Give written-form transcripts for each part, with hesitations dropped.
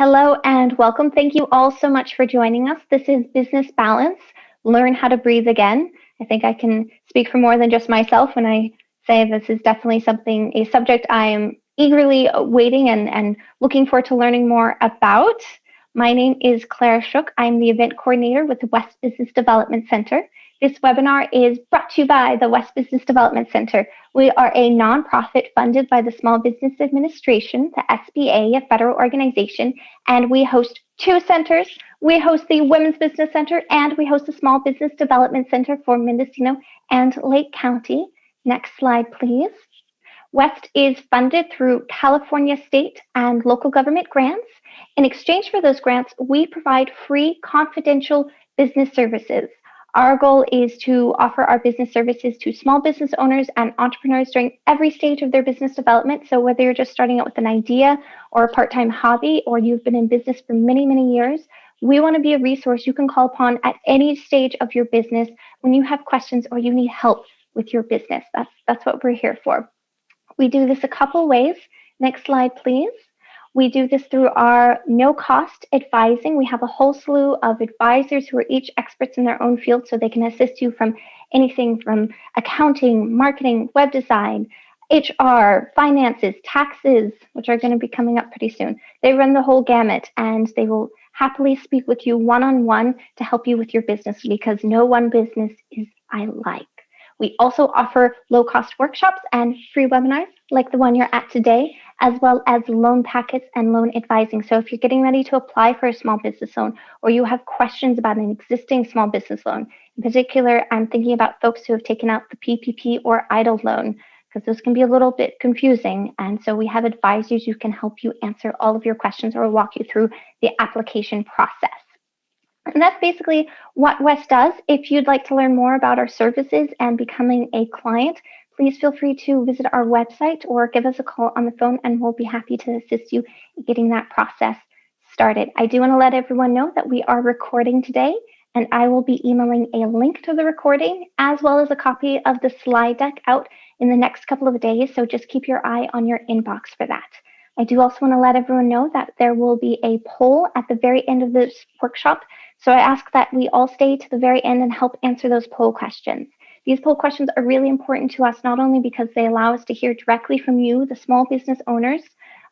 Hello and welcome. Thank you all so much for joining us. This is Business Balance. Learn how to breathe again. I think I can speak for more than just myself when I say this is definitely a subject I am eagerly waiting and looking forward to learning more about. My name is Clara Shook. I'm the event coordinator with the West Business Development Center. This webinar is brought to you by the West Business Development Center. We are a nonprofit funded by the Small Business Administration, the SBA, a federal organization, and we host two centers. We host the Women's Business Center and we host the Small Business Development Center for Mendocino and Lake County. Next slide, please. West is funded through California state and local government grants. In exchange for those grants, we provide free confidential business services. Our goal is to offer our business services to small business owners and entrepreneurs during every stage of their business development. So whether you're just starting out with an idea or a part-time hobby, or you've been in business for many, many years, we want to be a resource you can call upon at any stage of your business when you have questions or you need help with your business. That's what we're here for. We do this a couple ways. Next slide, please. We do this through our no-cost advising. We have a whole slew of advisors who are each experts in their own field, so they can assist you from anything from accounting, marketing, web design, HR, finances, taxes, which are going to be coming up pretty soon. They run the whole gamut, and they will happily speak with you one-on-one to help you with your business, because no one business is alike. We also offer low-cost workshops and free webinars like the one you're at today, as well as loan packets and loan advising. So if you're getting ready to apply for a small business loan, or you have questions about an existing small business loan, in particular, I'm thinking about folks who have taken out the PPP or EIDL loan, because those can be a little bit confusing. And so we have advisors who can help you answer all of your questions or walk you through the application process. And that's basically what West does. If you'd like to learn more about our services and becoming a client, please feel free to visit our website or give us a call on the phone, and we'll be happy to assist you in getting that process started. I do want to let everyone know that we are recording today, and I will be emailing a link to the recording as well as a copy of the slide deck out in the next couple of days, so just keep your eye on your inbox for that. I do also want to let everyone know that there will be a poll at the very end of this workshop, so I ask that we all stay to the very end and help answer those poll questions. These poll questions are really important to us, not only because they allow us to hear directly from you, the small business owners,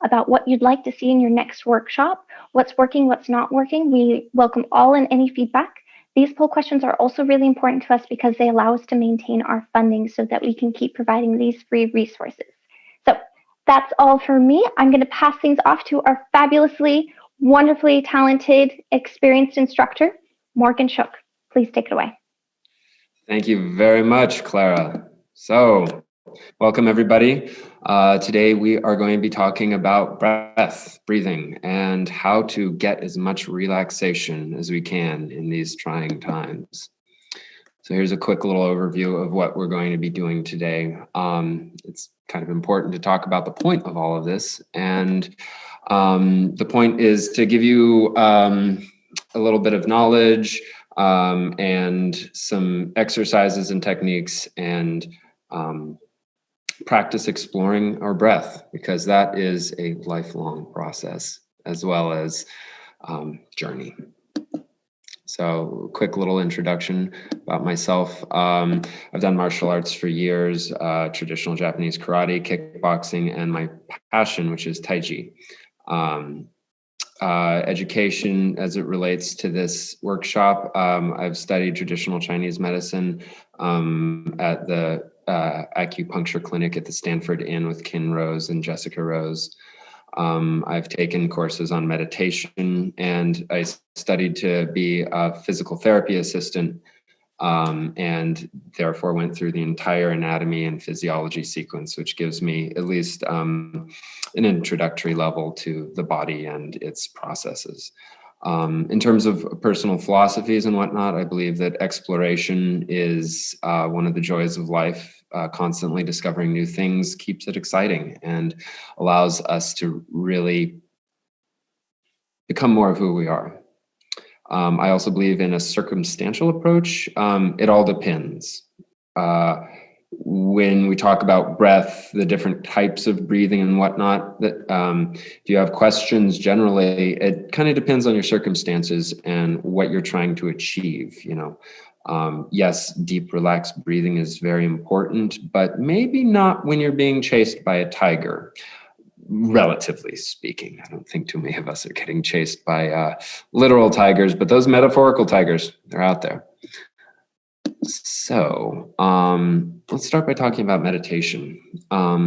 about what you'd like to see in your next workshop, what's working, what's not working. We welcome all and any feedback. These poll questions are also really important to us because they allow us to maintain our funding so that we can keep providing these free resources. So that's all for me. I'm going to pass things off to our fabulously, wonderfully talented, experienced instructor, Morgan Shook. Please take it away. Thank you very much, Clara. So, welcome everybody. Today we are going to be talking about breathing, and how to get as much relaxation as we can in these trying times. So here's a quick little overview of what we're going to be doing today. It's kind of important to talk about the point of all of this, and the point is to give you a little bit of knowledge, and some exercises and techniques, and practice exploring our breath, because that is a lifelong process as well as journey. So quick little introduction about myself. I've done martial arts for years, traditional Japanese karate, kickboxing, and my passion, which is Tai Chi. Education as it relates to this workshop. I've studied traditional Chinese medicine at the acupuncture clinic at the Stanford Inn with Kin Rose and Jessica Rose. I've taken courses on meditation, and I studied to be a physical therapy assistant, and therefore went through the entire anatomy and physiology sequence, which gives me at least an introductory level to the body and its processes. In terms of personal philosophies and whatnot, I believe that exploration is one of the joys of life. Constantly discovering new things keeps it exciting and allows us to really become more of who we are. I also believe in a circumstantial approach. It all depends. when we talk about breath, the different types of breathing and whatnot, that if you have questions generally, it kind of depends on your circumstances and what you're trying to achieve. Yes, deep, relaxed breathing is very important, but maybe not when you're being chased by a tiger. Relatively speaking, I don't think too many of us are getting chased by literal tigers, but those metaphorical tigers, they're out there. So let's start by talking about meditation. A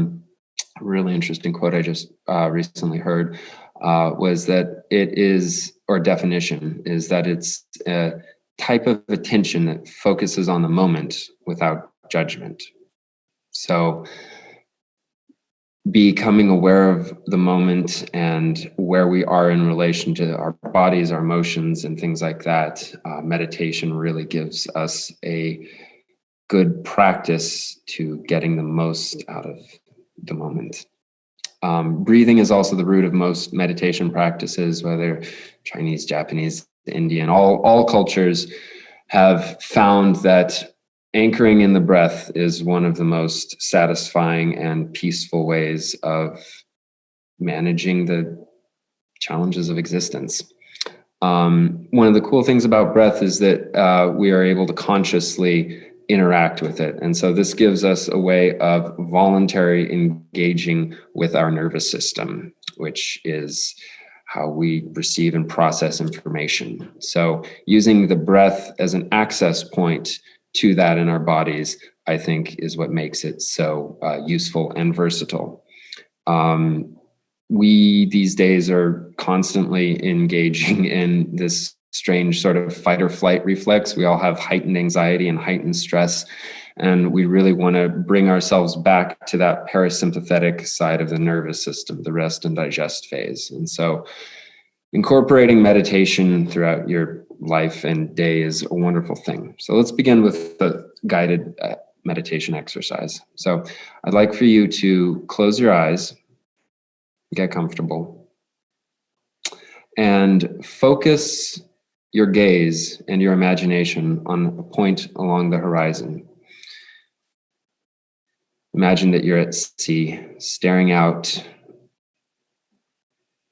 really interesting quote I just recently heard was that it is, or definition is that it's a type of attention that focuses on the moment without judgment. So becoming aware of the moment and where we are in relation to our bodies, our emotions, and things like that, meditation really gives us a good practice to getting the most out of the moment. Breathing is also the root of most meditation practices, whether Chinese, Japanese, Indian, all cultures have found that anchoring in the breath is one of the most satisfying and peaceful ways of managing the challenges of existence. One of the cool things about breath is that we are able to consciously interact with it. And so this gives us a way of voluntarily engaging with our nervous system, which is how we receive and process information. So using the breath as an access point to that in our bodies, I think, is what makes it so useful and versatile. We these days are constantly engaging in this strange sort of fight or flight reflex. We all have heightened anxiety and heightened stress, and we really want to bring ourselves back to that parasympathetic side of the nervous system, the rest and digest phase. And so incorporating meditation throughout your life and day is a wonderful thing. So let's begin with the guided meditation exercise. So I'd like for you to close your eyes, get comfortable, and focus your gaze and your imagination on a point along the horizon. Imagine that you're at sea, staring out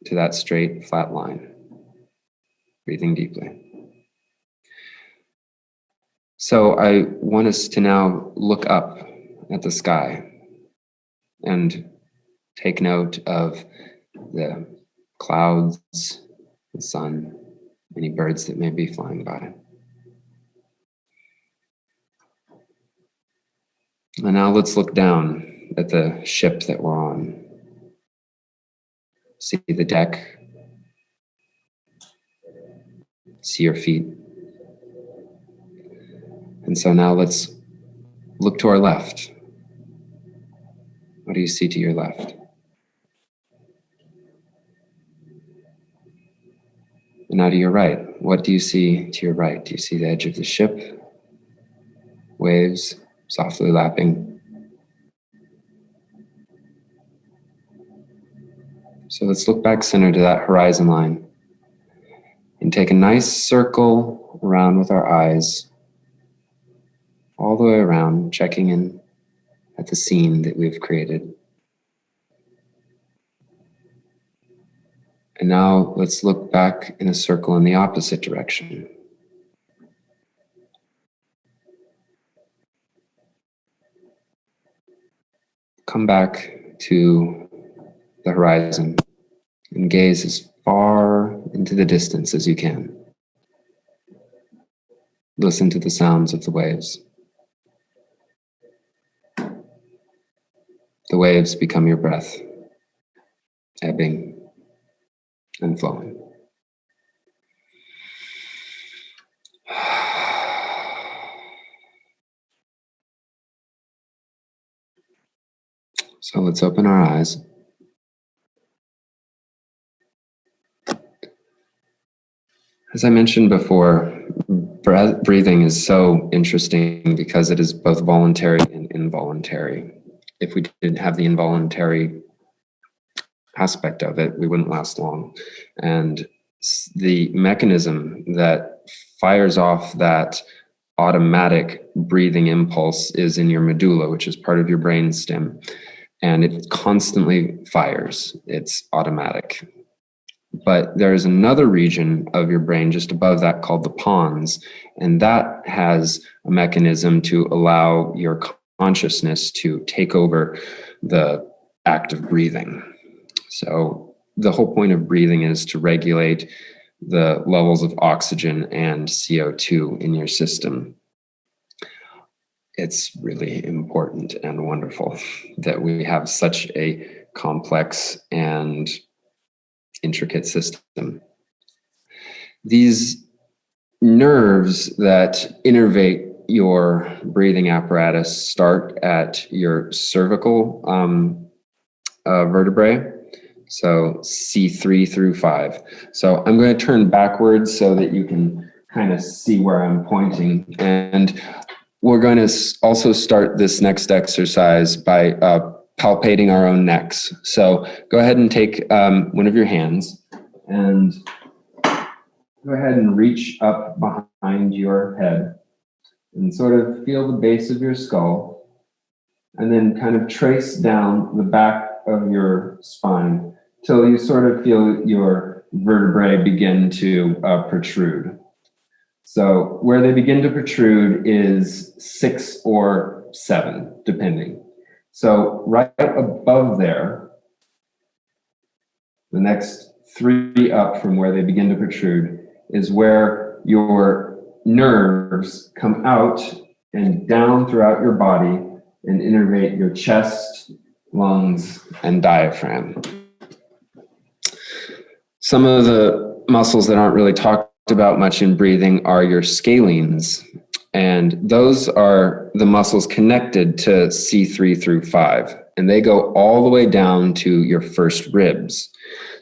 to that straight, flat line, breathing deeply. So I want us to now look up at the sky and take note of the clouds, the sun, any birds that may be flying by. And now let's look down at the ship that we're on. See the deck. See your feet. And so now let's look to our left. What do you see to your left? And now to your right. What do you see to your right? Do you see the edge of the ship? Waves softly lapping. So let's look back center to that horizon line and take a nice circle around with our eyes, all the way around, checking in at the scene that we've created. And now let's look back in a circle in the opposite direction. Come back to the horizon and gaze as far into the distance as you can. Listen to the sounds of the waves. The waves become your breath, ebbing and flowing. So let's open our eyes. As I mentioned before, breathing is so interesting because it is both voluntary and involuntary. If we didn't have the involuntary aspect of it, we wouldn't last long. And the mechanism that fires off that automatic breathing impulse is in your medulla, which is part of your brain stem, and it constantly fires. It's automatic. But there's another region of your brain just above that called the pons, and that has a mechanism to allow your consciousness to take over the act of breathing. So the whole point of breathing is to regulate the levels of oxygen and CO2 in your system. It's really important and wonderful that we have such a complex and intricate system. These nerves that innervate your breathing apparatus start at your cervical vertebrae, so C3 through 5. So I'm going to turn backwards so that you can kind of see where I'm pointing. And we're going to also start this next exercise by palpating our own necks. So go ahead and take one of your hands and go ahead and reach up behind your head and sort of feel the base of your skull, and then kind of trace down the back of your spine till you sort of feel your vertebrae begin to protrude. So where they begin to protrude is 6 or 7, depending. So right above there, the next 3 up from where they begin to protrude, is where your nerves come out and down throughout your body and innervate your chest, lungs, and diaphragm. Some of the muscles that aren't really talked about much in breathing are your scalenes, and those are the muscles connected to C3 through 5, and they go all the way down to your first ribs.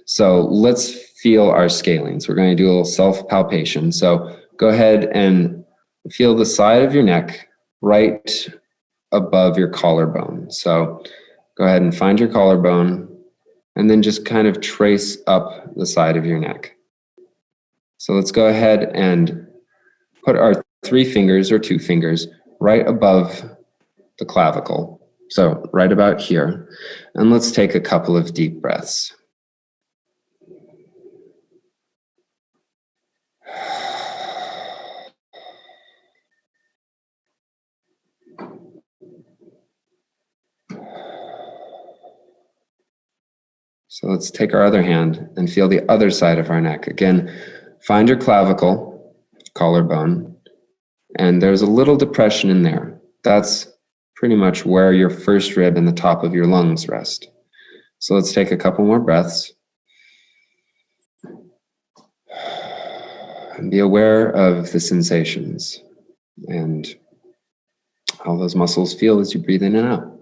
So let's feel our scalenes. We're going to do a little self-palpation. So go ahead and feel the side of your neck right above your collarbone. So go ahead and find your collarbone and then just kind of trace up the side of your neck. So let's go ahead and put our 3 fingers or 2 fingers right above the clavicle. So right about here. And let's take a couple of deep breaths. So let's take our other hand and feel the other side of our neck. Again, find your clavicle, collarbone, and there's a little depression in there. That's pretty much where your first rib and the top of your lungs rest. So let's take a couple more breaths. And be aware of the sensations and how those muscles feel as you breathe in and out.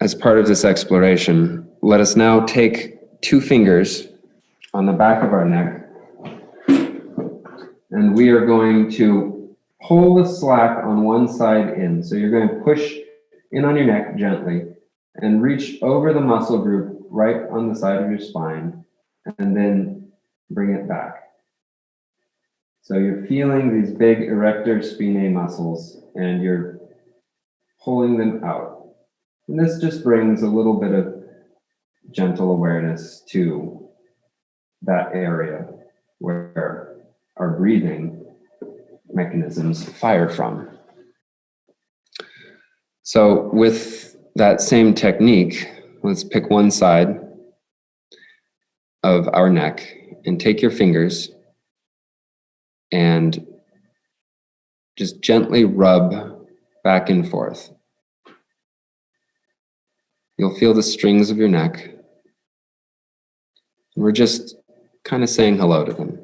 As part of this exploration, let us now take 2 fingers on the back of our neck, and we are going to pull the slack on one side in. So you're going to push in on your neck gently and reach over the muscle group right on the side of your spine, and then bring it back. So you're feeling these big erector spinae muscles and you're pulling them out. And this just brings a little bit of gentle awareness to that area where our breathing mechanisms fire from. So with that same technique, let's pick one side of our neck and take your fingers and just gently rub back and forth. You'll feel the strings of your neck. We're just kind of saying hello to them,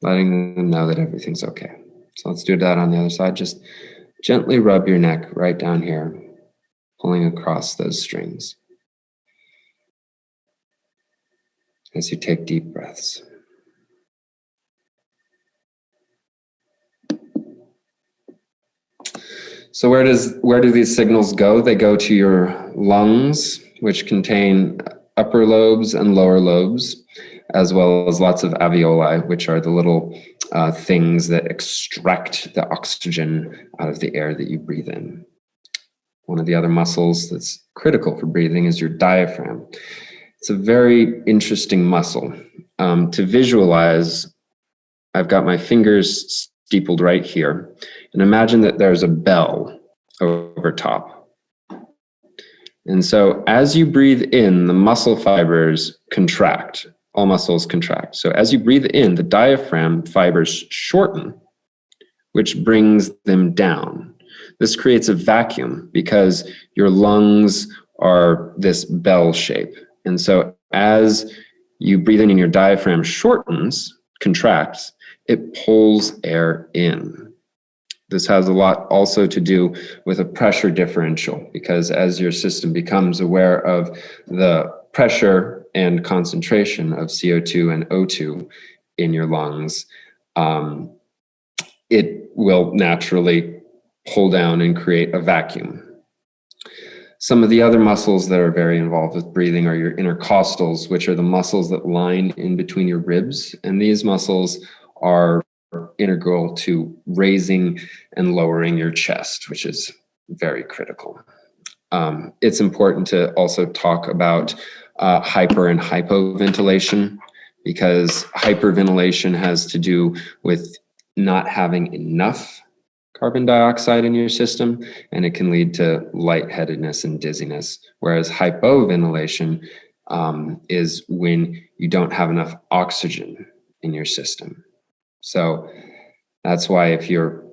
letting them know that everything's okay. So let's do that on the other side. Just gently rub your neck right down here, pulling across those strings as you take deep breaths. So where do these signals go? They go to your lungs, which contain upper lobes and lower lobes, as well as lots of alveoli, which are the little things that extract the oxygen out of the air that you breathe in. One of the other muscles that's critical for breathing is your diaphragm. It's a very interesting muscle. To visualize, I've got my fingers steepled right here, and imagine that there's a bell over top. And so as you breathe in, the muscle fibers contract. All muscles contract. So as you breathe in, the diaphragm fibers shorten, which brings them down. This creates a vacuum because your lungs are this bell shape. And so as you breathe in and your diaphragm shortens, contracts, it pulls air in. This has a lot also to do with a pressure differential, because as your system becomes aware of the pressure and concentration of CO2 and O2 in your lungs, it will naturally pull down and create a vacuum. Some of the other muscles that are very involved with breathing are your intercostals, which are the muscles that line in between your ribs. And these muscles are integral to raising and lowering your chest, which is very critical. It's important to also talk about hyper and hypoventilation, because hyperventilation has to do with not having enough carbon dioxide in your system, and it can lead to lightheadedness and dizziness. Whereas hypoventilation is when you don't have enough oxygen in your system. So that's why if you're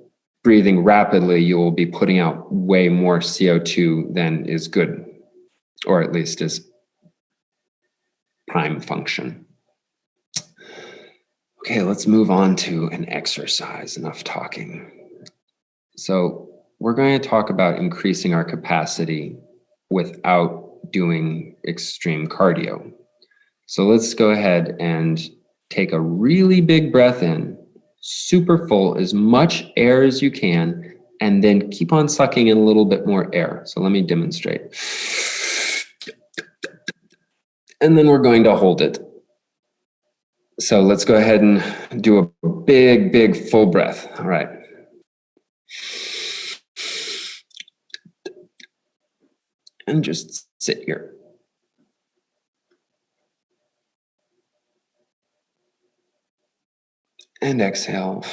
breathing rapidly, you will be putting out way more CO2 than is good, or at least is prime function. Okay, let's move on to an exercise. Enough talking. So we're going to talk about increasing our capacity without doing extreme cardio. So let's go ahead and take a really big breath in, super full, as much air as you can, and then keep on sucking in a little bit more air. So let me demonstrate. And then we're going to hold it. So let's go ahead and do a big, big full breath. All right. And just sit here. And exhale.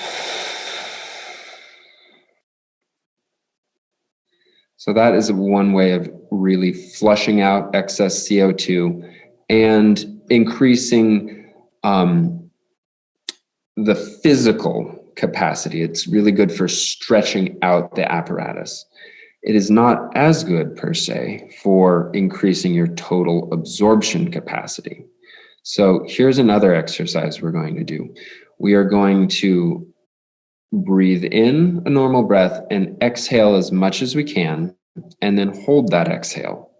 So that is one way of really flushing out excess CO2 and increasing the physical capacity. It's really good for stretching out the apparatus. It is not as good per se for increasing your total absorption capacity. So here's another exercise we're going to do. We are going to breathe in a normal breath and exhale as much as we can, and then hold that exhale.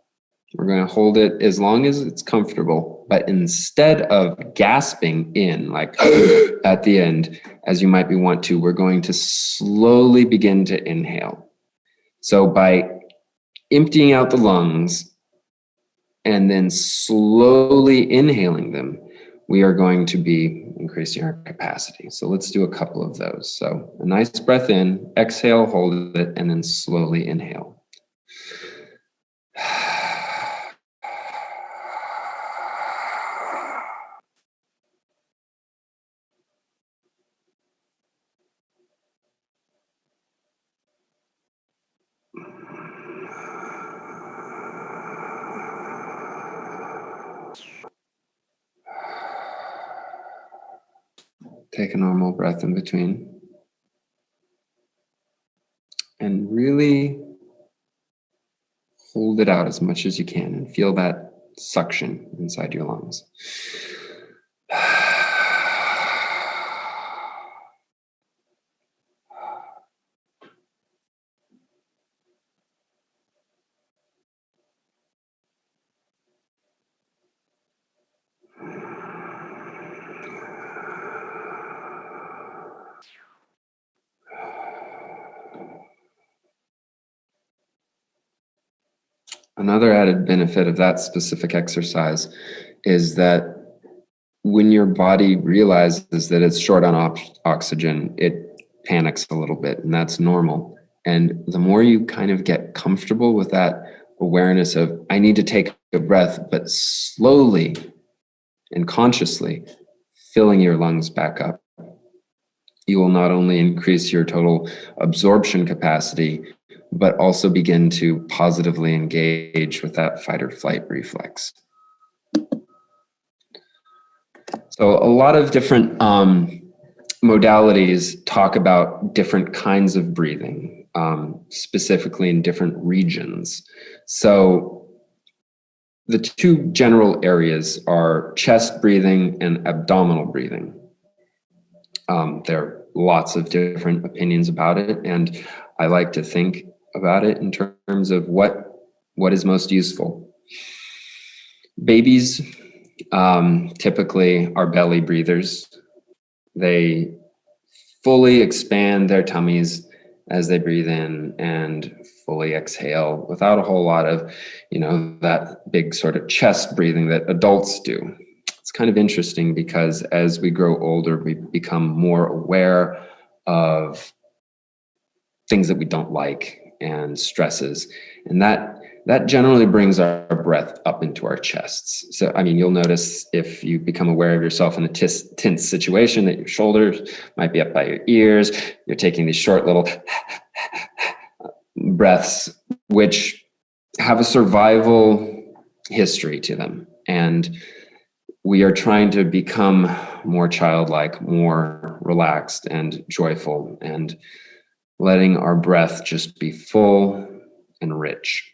We're going to hold it as long as it's comfortable, but instead of gasping in like at the end, as you might be want to, we're going to slowly begin to inhale. So by emptying out the lungs and then slowly inhaling them, we are going to be increasing our capacity. So let's do a couple of those. So a nice breath in, exhale, hold it, and then slowly inhale. Take a normal breath in between. And really hold it out as much as you can and feel that suction inside your lungs. Another added benefit of that specific exercise is that when your body realizes that it's short on oxygen, it panics a little bit, and that's normal. And the more you kind of get comfortable with that awareness of, I need to take a breath, but slowly and consciously filling your lungs back up, you will not only increase your total absorption capacity, but also begin to positively engage with that fight or flight reflex. So a lot of different modalities talk about different kinds of breathing, specifically in different regions. So the two general areas are chest breathing and abdominal breathing. There are lots of different opinions about it, and I like to think about it in terms of what is most useful. Babies typically are belly breathers. They fully expand their tummies as they breathe in and fully exhale without a whole lot of, that big sort of chest breathing that adults do. It's kind of interesting because as we grow older, we become more aware of things that we don't like and stresses. And that generally brings our breath up into our chests. So, you'll notice if you become aware of yourself in a tense situation that your shoulders might be up by your ears. You're taking these short little breaths, which have a survival history to them. And we are trying to become more childlike, more relaxed and joyful, and letting our breath just be full and rich.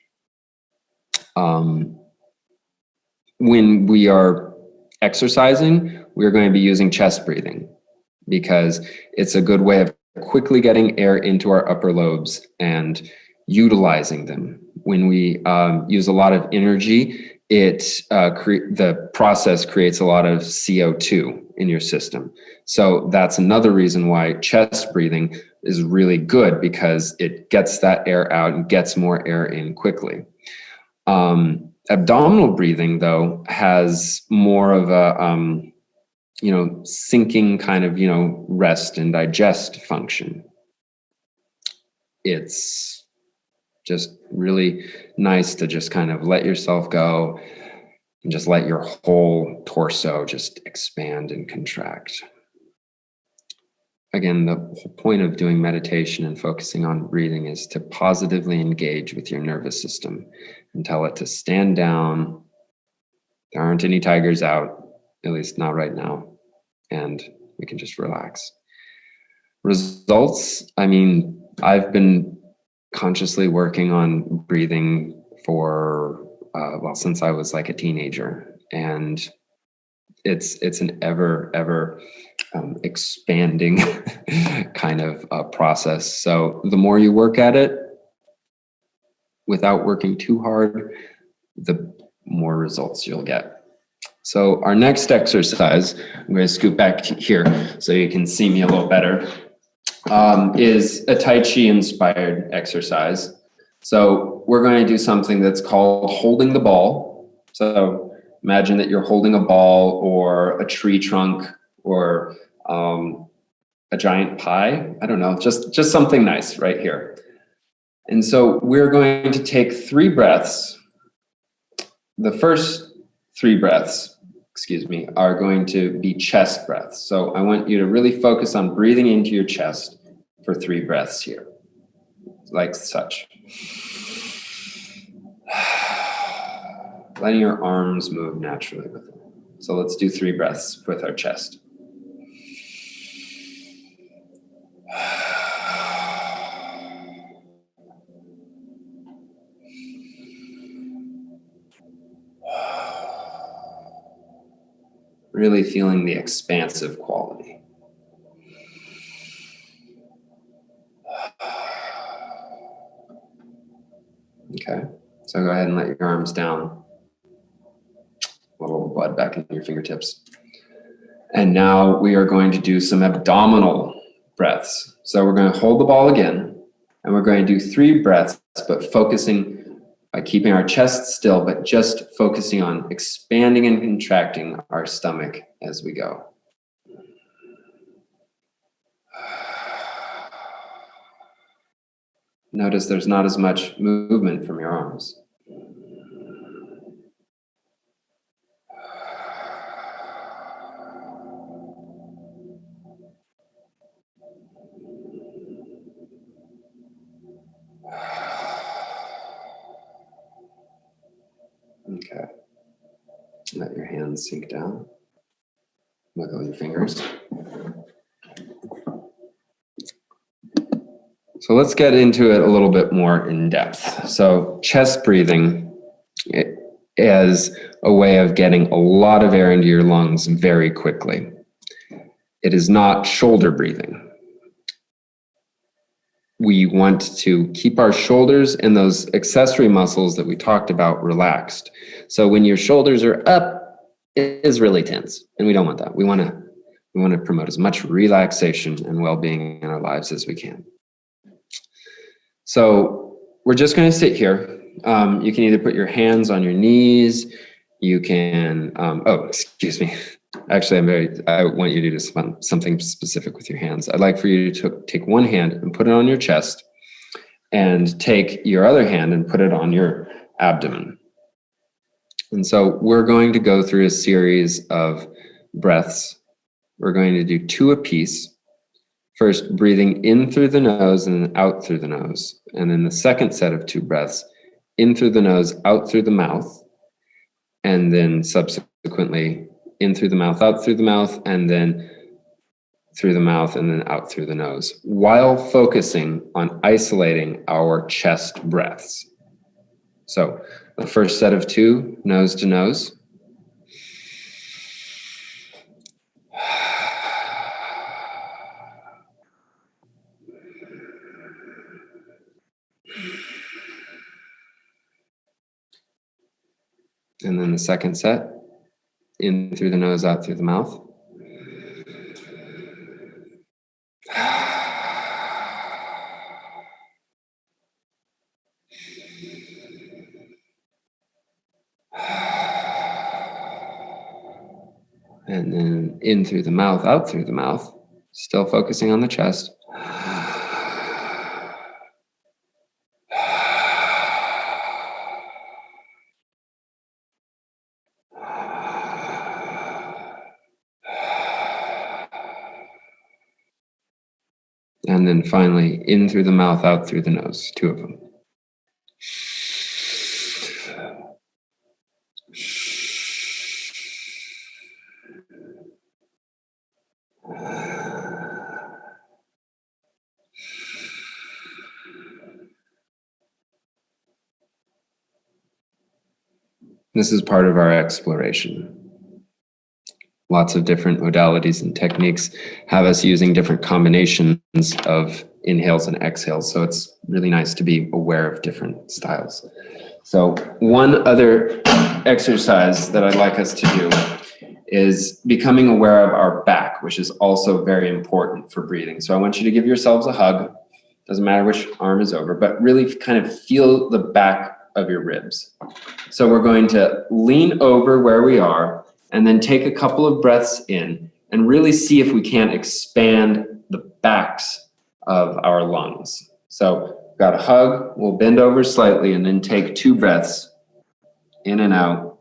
When we are exercising, we're going to be using chest breathing because it's a good way of quickly getting air into our upper lobes and utilizing them. When we use a lot of energy, the process creates a lot of CO2 in your system. So that's another reason why chest breathing is really good, because it gets that air out and gets more air in quickly. Abdominal breathing, though, has more of a, sinking kind of, rest and digest function. It's just really nice to just kind of let yourself go and just let your whole torso just expand and contract. Again, the whole point of doing meditation and focusing on breathing is to positively engage with your nervous system and tell it to stand down. There aren't any tigers out, at least not right now, and we can just relax. Results, I've been consciously working on breathing for, since I was like a teenager, and it's an ever expanding kind of process. So the more you work at it without working too hard, the more results you'll get. So our next exercise, I'm going to scoot back here so you can see me a little better, is a Tai Chi inspired exercise. So we're going to do something that's called holding the ball. So imagine that you're holding a ball or a tree trunk or a giant pie. I don't know, just something nice right here. And so we're going to take 3 breaths. The first 3 breaths, are going to be chest breaths. So I want you to really focus on breathing into your chest for 3 breaths here, like such. Letting your arms move naturally with it. So let's do 3 breaths with our chest. Really feeling the expansive quality. Okay, so go ahead and let your arms down. A little blood back in your fingertips. And now we are going to do some abdominal breaths. So we're going to hold the ball again, and we're going to do 3 breaths, but focusing by keeping our chest still, but just focusing on expanding and contracting our stomach as we go. Notice there's not as much movement from your arms. Okay. Let your hands sink down. Wiggle your fingers. So let's get into it a little bit more in depth. So chest breathing is a way of getting a lot of air into your lungs very quickly. It is not shoulder breathing. We want to keep our shoulders and those accessory muscles that we talked about relaxed. So when your shoulders are up, it is really tense, and we don't want that. We want to promote as much relaxation and well-being in our lives as we can. So we're just going to sit here. You can either put your hands on your knees. You can, excuse me. Actually, I want you to do something specific with your hands. I'd like for you to take one hand and put it on your chest, and take your other hand and put it on your abdomen. And so we're going to go through a series of breaths. We're going to do 2 apiece. First, breathing in through the nose and then out through the nose. And then the second set of 2 breaths, in through the nose, out through the mouth. And then subsequently, in through the mouth, out through the mouth, and then through the mouth, and then out through the nose, while focusing on isolating our chest breaths. So the first set of 2, nose to nose. And then the second set, in through the nose, out through the mouth. And then in through the mouth, out through the mouth, still focusing on the chest. And then finally, in through the mouth, out through the nose, 2 of them. This is part of our exploration. Lots of different modalities and techniques have us using different combinations of inhales and exhales. So it's really nice to be aware of different styles. So one other exercise that I'd like us to do is becoming aware of our back, which is also very important for breathing. So I want you to give yourselves a hug. Doesn't matter which arm is over, but really kind of feel the back of your ribs. So we're going to lean over where we are, and then take a couple of breaths in and really see if we can't expand the backs of our lungs. So got a hug, we'll bend over slightly and then take 2 breaths in and out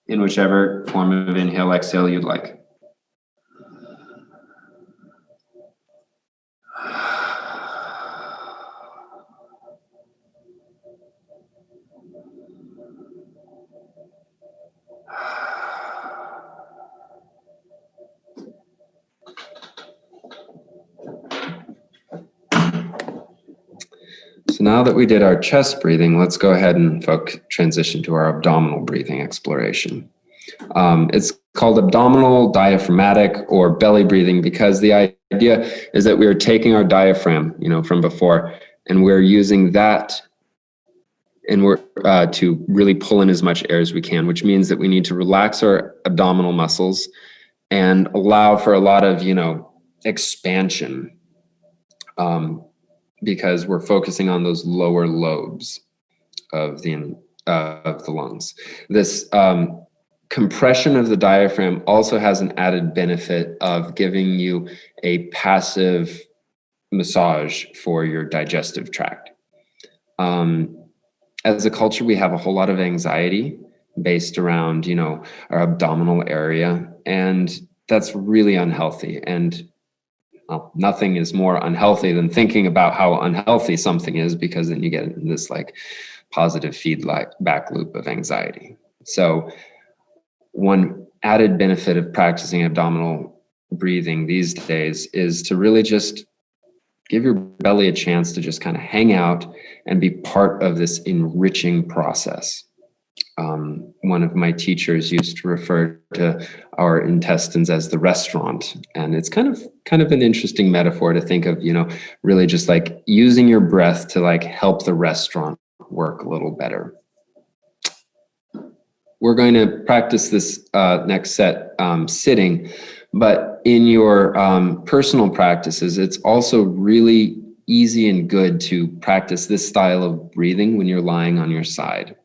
in whichever form of inhale, exhale you'd like. So now that we did our chest breathing, let's go ahead and transition to our abdominal breathing exploration. It's called abdominal diaphragmatic or belly breathing because the idea is that we are taking our diaphragm, from before, and we're using that and we're to really pull in as much air as we can, which means that we need to relax our abdominal muscles and allow for a lot of, expansion. Because we're focusing on those lower lobes of the lungs. This compression of the diaphragm also has an added benefit of giving you a passive massage for your digestive tract. As a culture, we have a whole lot of anxiety based around, our abdominal area, and that's really unhealthy. And well, nothing is more unhealthy than thinking about how unhealthy something is, because then you get in this like positive feedback loop of anxiety. So one added benefit of practicing abdominal breathing these days is to really just give your belly a chance to just kind of hang out and be part of this enriching process. One of my teachers used to refer to our intestines as the restaurant, and it's kind of an interesting metaphor to think of, really just like using your breath to like help the restaurant work a little better. We're going to practice this next set sitting, but in your personal practices, it's also really easy and good to practice this style of breathing when you're lying on your side,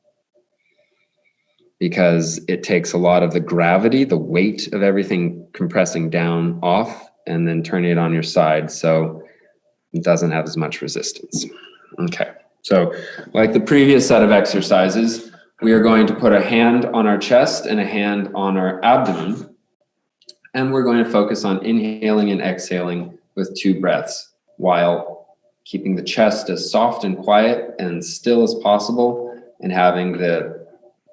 because it takes a lot of the gravity, the weight of everything compressing down off and then turning it on your side, so it doesn't have as much resistance. Okay, so like the previous set of exercises, we are going to put a hand on our chest and a hand on our abdomen, and we're going to focus on inhaling and exhaling with 2 breaths while keeping the chest as soft and quiet and still as possible and having the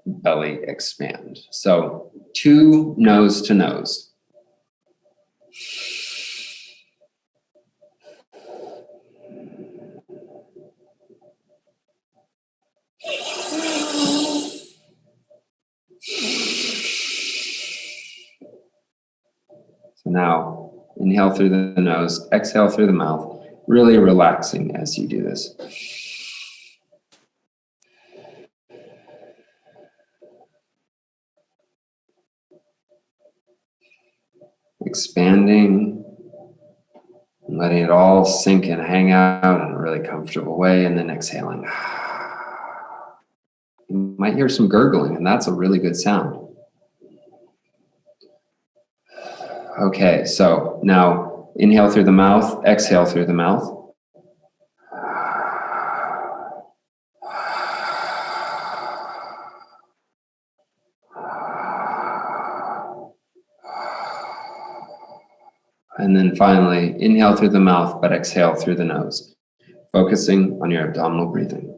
belly expand. So 2 nose to nose. So now inhale through the nose, exhale through the mouth, really relaxing as you do this. Expanding, letting it all sink and hang out in a really comfortable way, and then exhaling. You might hear some gurgling, and that's a really good sound. Okay, so now inhale through the mouth, exhale through the mouth. And then finally, inhale through the mouth, but exhale through the nose, focusing on your abdominal breathing.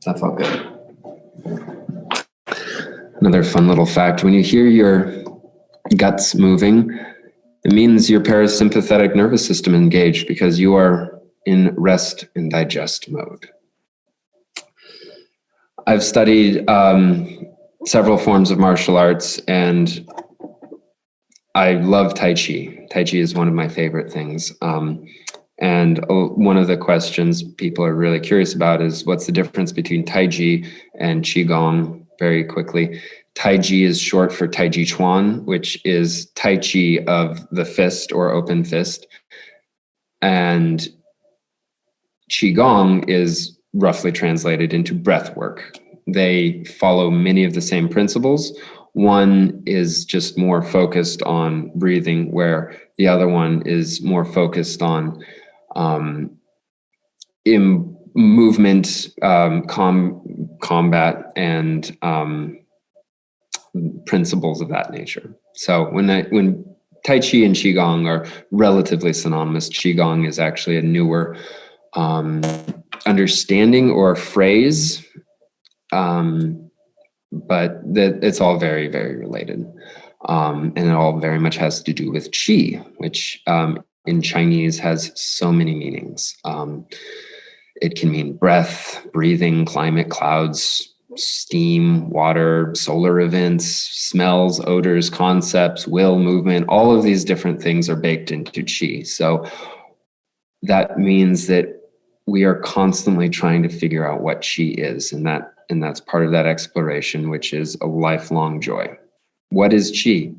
That felt good. Another fun little fact, when you hear your guts moving, it means your parasympathetic nervous system engaged, because you are in rest and digest mode. I've studied several forms of martial arts, and I love Tai Chi. Tai Chi is one of my favorite things. And one of the questions people are really curious about is, what's the difference between Tai Chi and Qigong? Very quickly, Tai Chi is short for Tai Chi Chuan, which is Tai Chi of the fist or open fist. And Qigong is roughly translated into breath work. They follow many of the same principles. One is just more focused on breathing, where the other one is more focused on movement, combat, and principles of that nature. So when Tai Chi and Qigong are relatively synonymous, Qigong is actually a newer understanding or phrase, but it's all very, very related. And it all very much has to do with Qi, which in Chinese has so many meanings. It can mean breath, breathing, climate, clouds, steam, water, solar events, smells, odors, concepts, will, movement. All of these different things are baked into Qi. So that means that we are constantly trying to figure out what chi is, and that's part of that exploration, which is a lifelong joy. What is chi?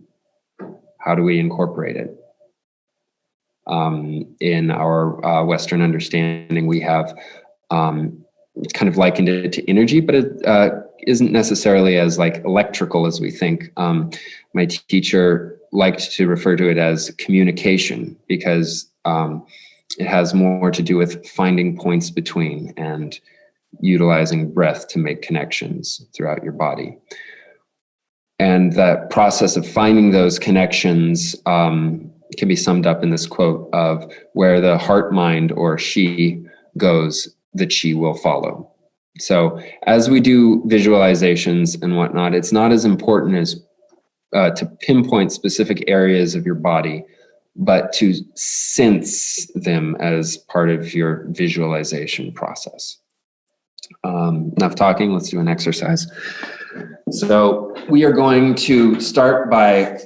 How do we incorporate it? In our Western understanding, we have kind of likened it to energy, but it isn't necessarily as like electrical as we think. My teacher liked to refer to it as communication, because it has more to do with finding points between and utilizing breath to make connections throughout your body. And that process of finding those connections can be summed up in this quote of, where the heart, mind, or she goes, the chi will follow. So as we do visualizations and whatnot, it's not as important as to pinpoint specific areas of your body, but to sense them as part of your visualization process. Enough talking, let's do an exercise. So we are going to start by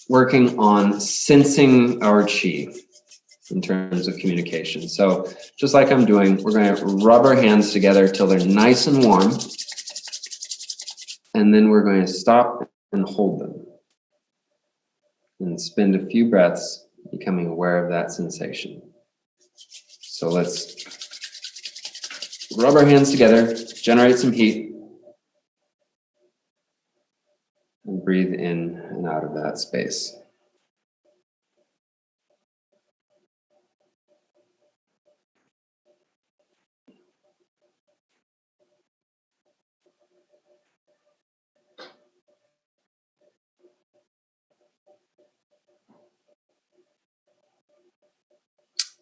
working on sensing our chi in terms of communication. So just like I'm doing, we're going to rub our hands together till they're nice and warm. And then we're going to stop and hold them. And spend a few breaths becoming aware of that sensation. So let's rub our hands together, generate some heat, and breathe in and out of that space.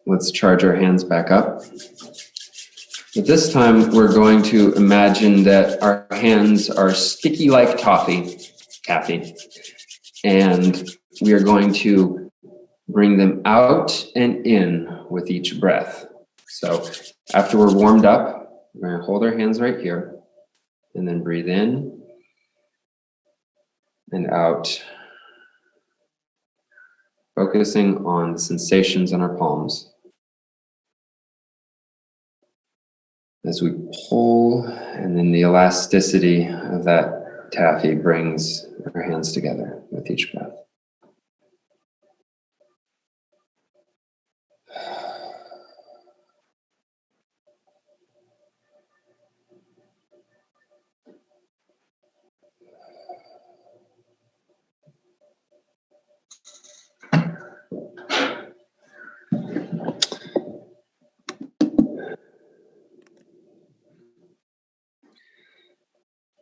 Let's charge our hands back up. But this time we're going to imagine that our hands are sticky like taffy, and we are going to bring them out and in with each breath. So after we're warmed up, we're going to hold our hands right here and then breathe in and out, focusing on the sensations in our palms. As we pull, and then the elasticity of that taffy brings our hands together with each breath.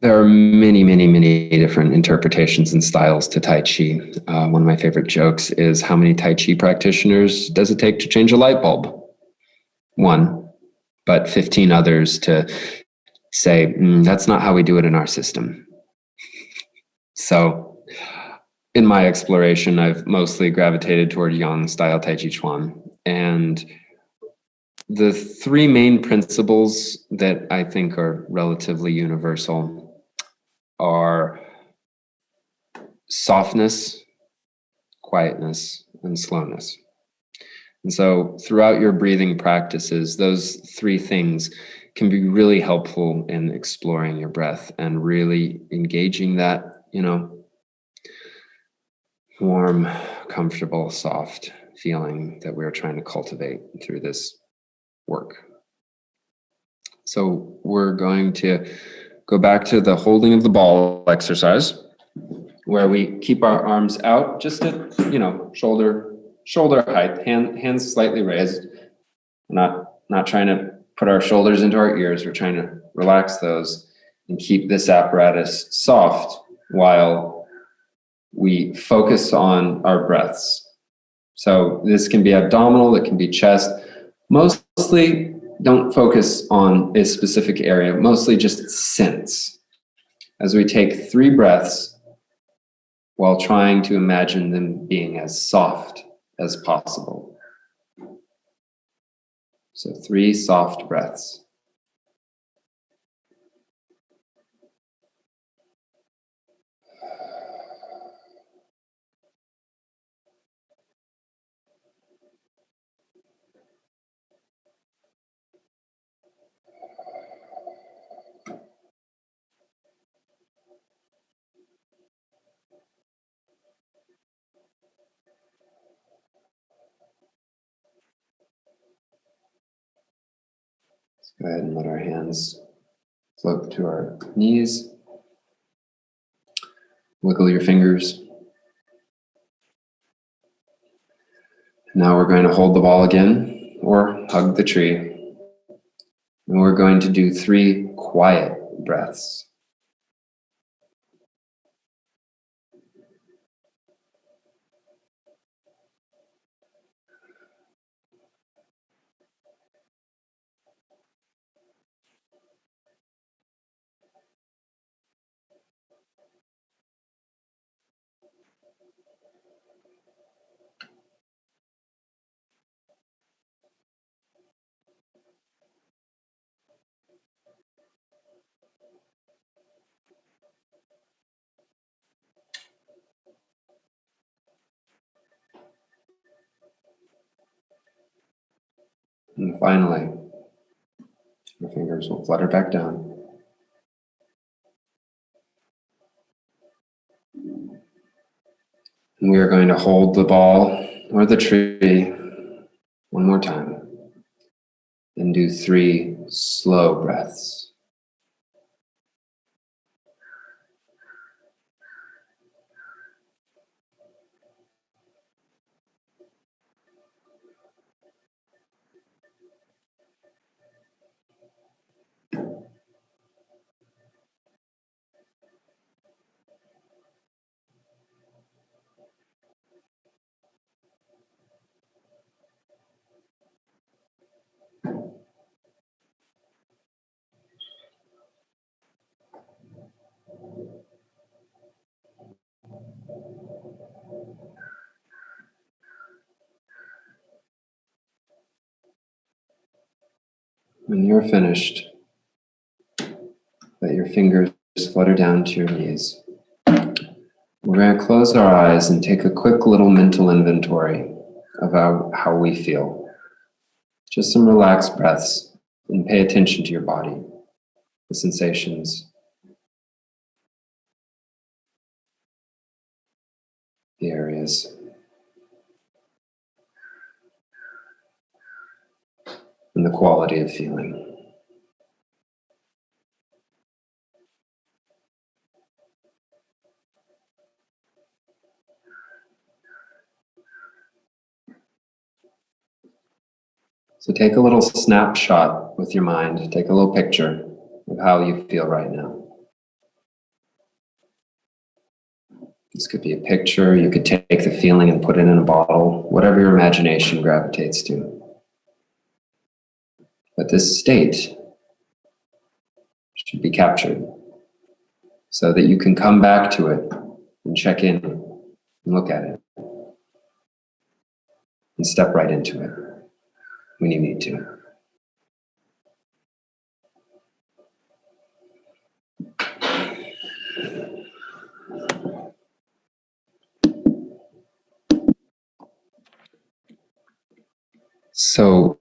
There are many, many, many different interpretations and styles to Tai Chi. One of my favorite jokes is, how many Tai Chi practitioners does it take to change a light bulb? One, but 15 others to say, that's not how we do it in our system. So in my exploration, I've mostly gravitated toward Yang style Tai Chi Chuan. And the three main principles that I think are relatively universal are softness, quietness, and slowness. And so throughout your breathing practices, those three things can be really helpful in exploring your breath and really engaging that, warm, comfortable, soft feeling that we're trying to cultivate through this work. So we're going to go back to the holding of the ball exercise, where we keep our arms out just at, shoulder height, hands slightly raised. We're not trying to put our shoulders into our ears. We're trying to relax those and keep this apparatus soft while we focus on our breaths. So this can be abdominal, it can be chest. Mostly don't focus on a specific area, mostly just sense. As we take 3 breaths while trying to imagine them being as soft as possible. So 3 soft breaths. Go ahead and let our hands float to our knees. Wiggle your fingers. Now we're going to hold the ball again, or hug the tree. And we're going to do 3 quiet breaths. And finally, our fingers will flutter back down. And we are going to hold the ball or the tree one more time and do 3 slow breaths. When you're finished, let your fingers flutter down to your knees. We're going to close our eyes and take a quick little mental inventory of how we feel. Just some relaxed breaths, and pay attention to your body, the sensations, the areas, and the quality of feeling. So take a little snapshot with your mind, take a little picture of how you feel right now. This could be a picture, you could take the feeling and put it in a bottle, whatever your imagination gravitates to. But this state should be captured so that you can come back to it and check in and look at it and step right into it when you need to. So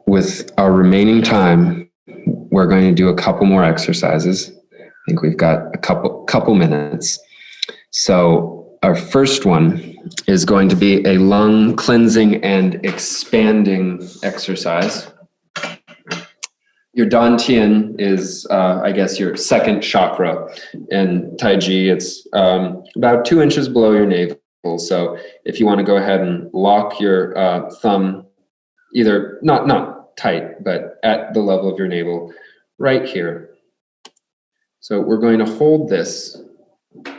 with our remaining time, we're going to do a couple more exercises. I think we've got a couple minutes. So our first one is going to be a lung cleansing and expanding exercise. Your dantian is, I guess, your second chakra. In Tai Chi, it's about 2 inches below your navel. So if you want to go ahead and lock your thumb, either not tight, but at the level of your navel, right here. So we're going to hold this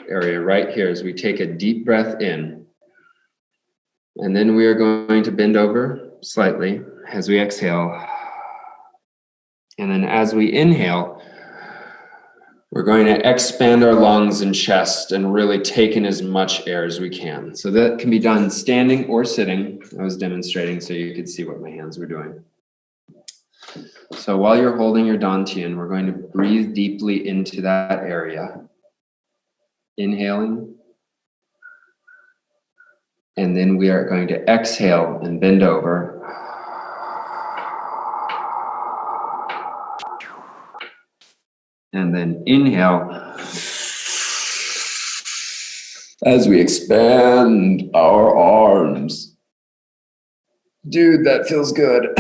area right here as we take a deep breath in. And then we are going to bend over slightly as we exhale. And then as we inhale, we're going to expand our lungs and chest and really take in as much air as we can. So that can be done standing or sitting. I was demonstrating so you could see what my hands were doing. So while you're holding your dantian, we're going to breathe deeply into that area. Inhaling. And then we are going to exhale and bend over. And then inhale as we expand our arms. Dude, that feels good.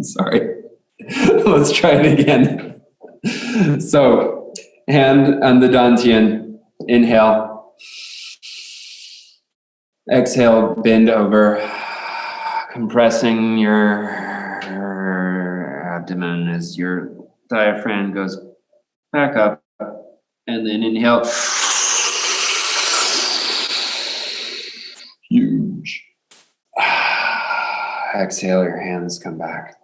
Sorry. Let's try it again. So, hand on the dantian. Inhale. Exhale, bend over, compressing your abdomen as your diaphragm goes back up. And then inhale. Huge. Exhale, your hands come back.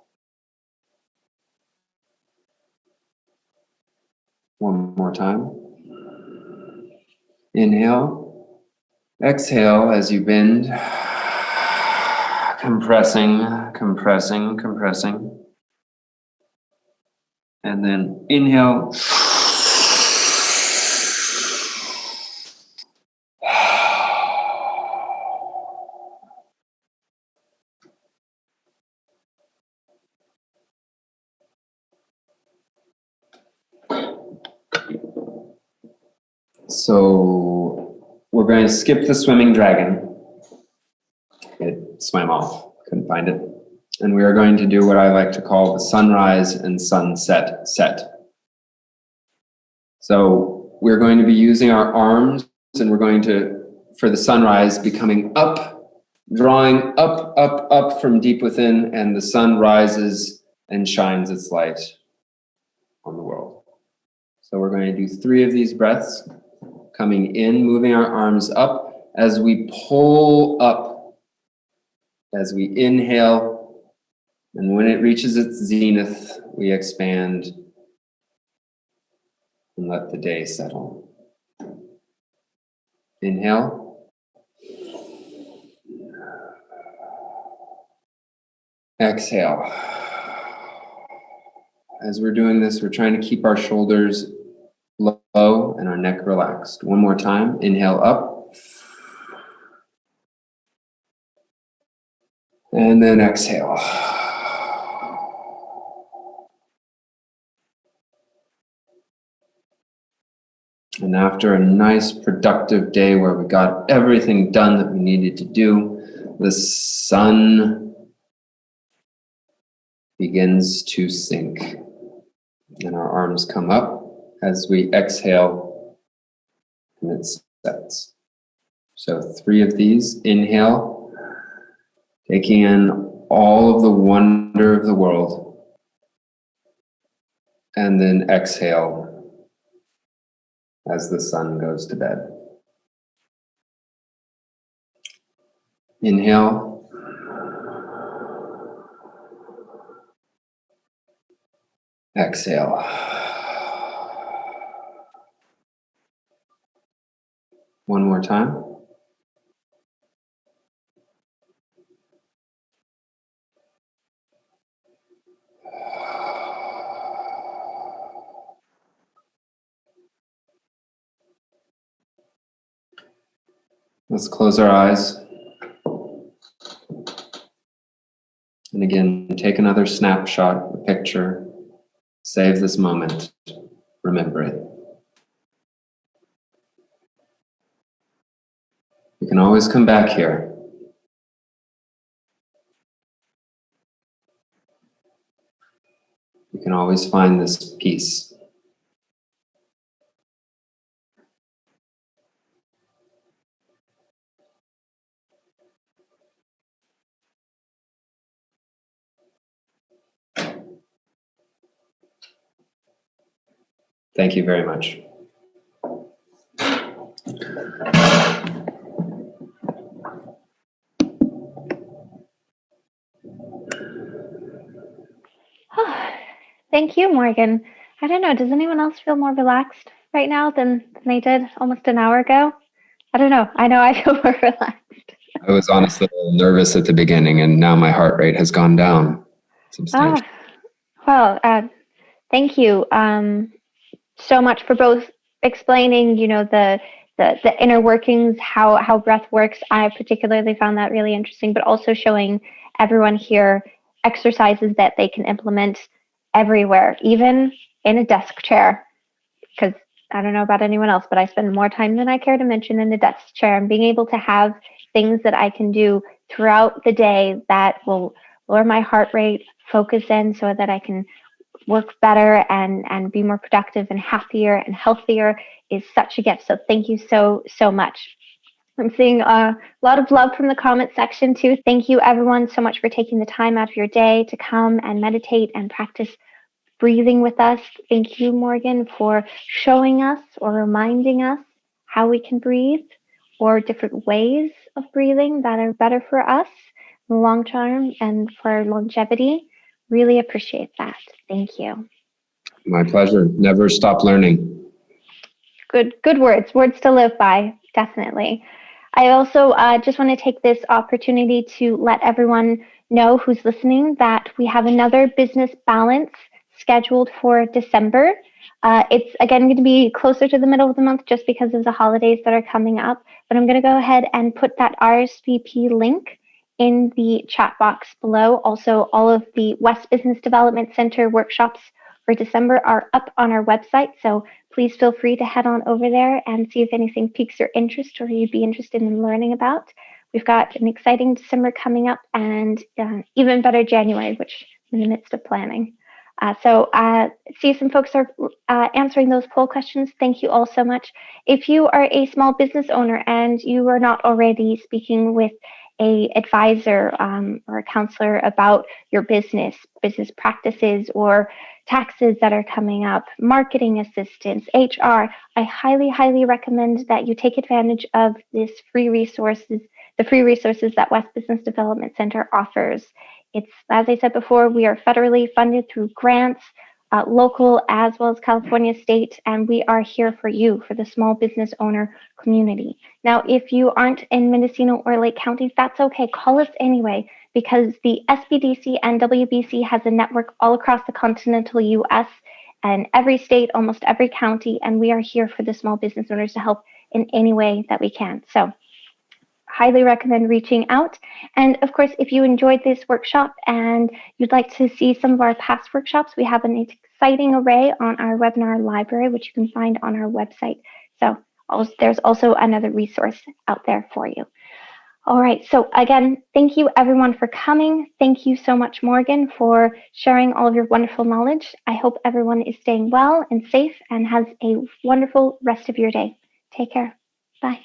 One more time. Inhale. Exhale as you bend. Compressing, compressing, compressing. And then inhale. So we're going to skip the swimming dragon. It swam off, couldn't find it. And we are going to do what I like to call the sunrise and sunset set. So we're going to be using our arms, and we're going to, for the sunrise, be coming up, drawing up, up, up from deep within, and the sun rises and shines its light on the world. So we're going to do 3 of these breaths, coming in, moving our arms up as we pull up, as we inhale, and when it reaches its zenith, we expand and let the day settle. Inhale. Exhale. As we're doing this, we're trying to keep our shoulders low and our neck relaxed. One more time. Inhale up. And then exhale. And after a nice productive day where we got everything done that we needed to do, the sun begins to sink. And our arms come up as we exhale, and it sets. So 3 of these. Inhale, taking in all of the wonder of the world. And then exhale as the sun goes to bed. Inhale. Exhale. One more time. Let's close our eyes. And again, take another snapshot, a picture. Save this moment. Remember it. You can always come back here. You can always find this peace. Thank you very much. Thank you, Morgan. I don't know, does anyone else feel more relaxed right now than they did almost an hour ago? I don't know. I know I feel more relaxed. I was honestly a little nervous at the beginning, and now my heart rate has gone down substantially. Well, thank you so much for both explaining, the inner workings, how breath works. I particularly found that really interesting, but also showing everyone here exercises that they can implement everywhere, even in a desk chair. Because I don't know about anyone else, but I spend more time than I care to mention in a desk chair, and being able to have things that I can do throughout the day that will lower my heart rate, focus in so that I can work better and be more productive and happier and healthier is such a gift. So thank you so much. I'm seeing a lot of love from the comment section too. Thank you everyone so much for taking the time out of your day to come and meditate and practice breathing with us. Thank you, Morgan, for showing us or reminding us how we can breathe or different ways of breathing that are better for us in the long term and for longevity. Really appreciate that. Thank you. My pleasure. Never stop learning. Good words to live by, definitely. I also just want to take this opportunity to let everyone know who's listening that we have another business balance scheduled for December. It's again going to be closer to the middle of the month just because of the holidays that are coming up. But I'm going to go ahead and put that RSVP link in the chat box below. Also, all of the West Business Development Center workshops for December are up on our website. So please feel free to head on over there and see if anything piques your interest or you'd be interested in learning about. We've got an exciting December coming up and even better January, which I'm in the midst of planning. See some folks are answering those poll questions. Thank you all so much. If you are a small business owner and you are not already speaking with a advisor or a counselor about your business practices or taxes that are coming up, marketing assistance, HR, I highly recommend that you take advantage of the free resources that West Business Development Center offers. It's, as I said before, we are federally funded through grants, local as well as California state, and we are here for you, for the small business owner community. Now, if you aren't in Mendocino or Lake counties, that's okay. Call us anyway, because the SBDC and WBC has a network all across the continental US and every state, almost every county, and we are here for the small business owners to help in any way that we can. So highly recommend reaching out. And of course, if you enjoyed this workshop and you'd like to see some of our past workshops, we have an exciting array on our webinar library, which you can find on our website. So there's also another resource out there for you. All right, so again, thank you everyone for coming. Thank you so much, Morgan, for sharing all of your wonderful knowledge. I hope everyone is staying well and safe and has a wonderful rest of your day. Take care. Bye.